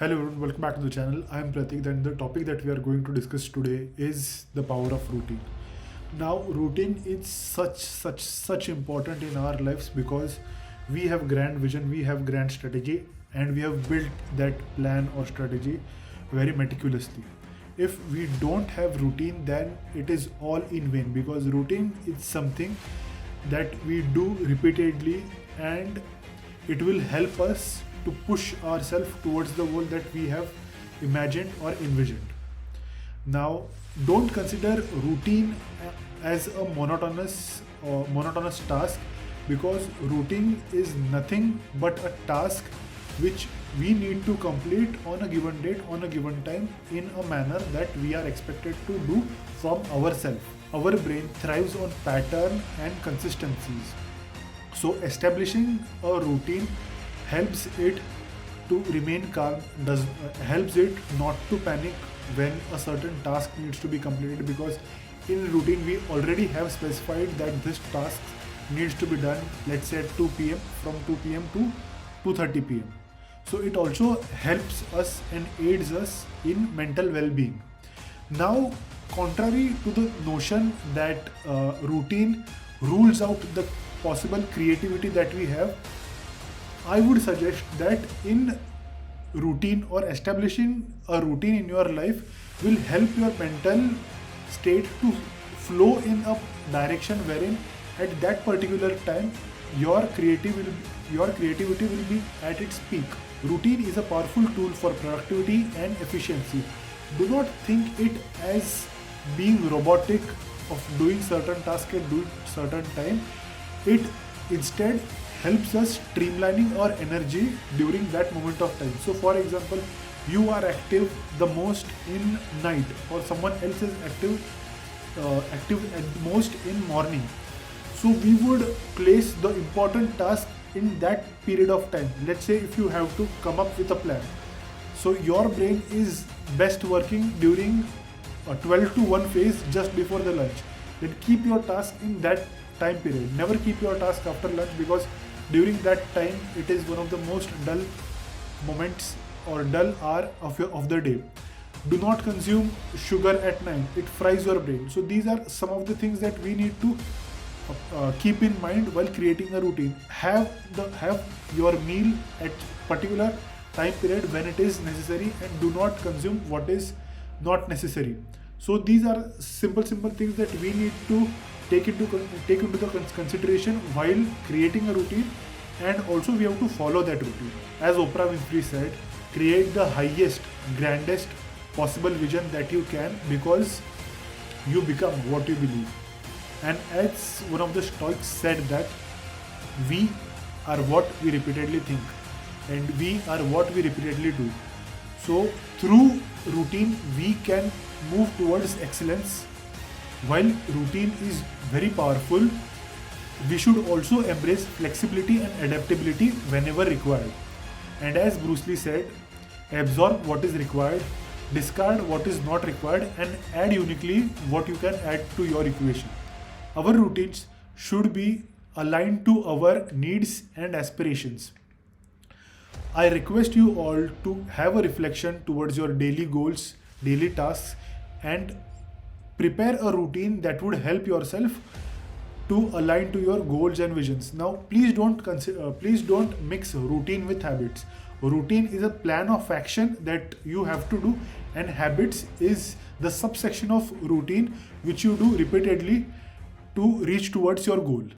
Hello everyone, welcome back to the channel. I am Pratik and the topic that we are going to discuss today is the power of routine. Now routine is such important in our lives because we have grand vision, we have grand strategy and we have built that plan or strategy very meticulously. If we don't have routine then it is all in vain because routine is something that we do repeatedly and it will help us to push ourselves towards the goal that we have imagined or envisioned. Now, don't consider routine as a monotonous task because routine is nothing but a task which we need to complete on a given date, on a given time, in a manner that we are expected to do from ourselves. Our brain thrives on pattern and consistencies. So establishing a routine helps it to remain calm, does helps it not to panic when a certain task needs to be completed because in routine we already have specified that this task needs to be done, let's say at 2 p.m. from 2 p.m. to 2:30 p.m. So it also helps us and aids us in mental well-being. Now, contrary to the notion that routine rules out the possible creativity that we have, I would suggest that in routine or establishing a routine in your life will help your mental state to flow in a direction wherein at that particular time your creativity will be at its peak. Routine is a powerful tool for productivity and efficiency. Do not think it as being robotic of doing certain tasks at doing certain time. It instead helps us streamlining our energy during that moment of time. So for example, you are active the most in night or someone else is active at most in morning. So we would place the important task in that period of time. Let's say if you have to come up with a plan. So your brain is best working during a 12 to 1 phase just before the lunch. Then keep your task in that time period. Never keep your task after lunch because during that time it is one of the most dull moments or dull hour of the day. Do not consume sugar at night, it fries your brain. So these are some of the things that we need to keep in mind while creating a routine. Have your meal at particular time period when it is necessary and do not consume what is not necessary. So these are simple things that we need to take into the consideration while creating a routine, and also we have to follow that routine. As Oprah Winfrey said, create the highest, grandest possible vision that you can because you become what you believe. And as one of the Stoics said that we are what we repeatedly think and we are what we repeatedly do. So through routine we can move towards excellence. While routine is very powerful, we should also embrace flexibility and adaptability whenever required. And as Bruce Lee said, absorb what is required, discard what is not required, and add uniquely what you can add to your equation. Our routines should be aligned to our needs and aspirations. I request you all to have a reflection towards your daily goals, daily tasks, and prepare a routine that would help yourself to align to your goals and visions. Now, please don't mix routine with habits. Routine is a plan of action that you have to do, and habits is the subsection of routine which you do repeatedly to reach towards your goal.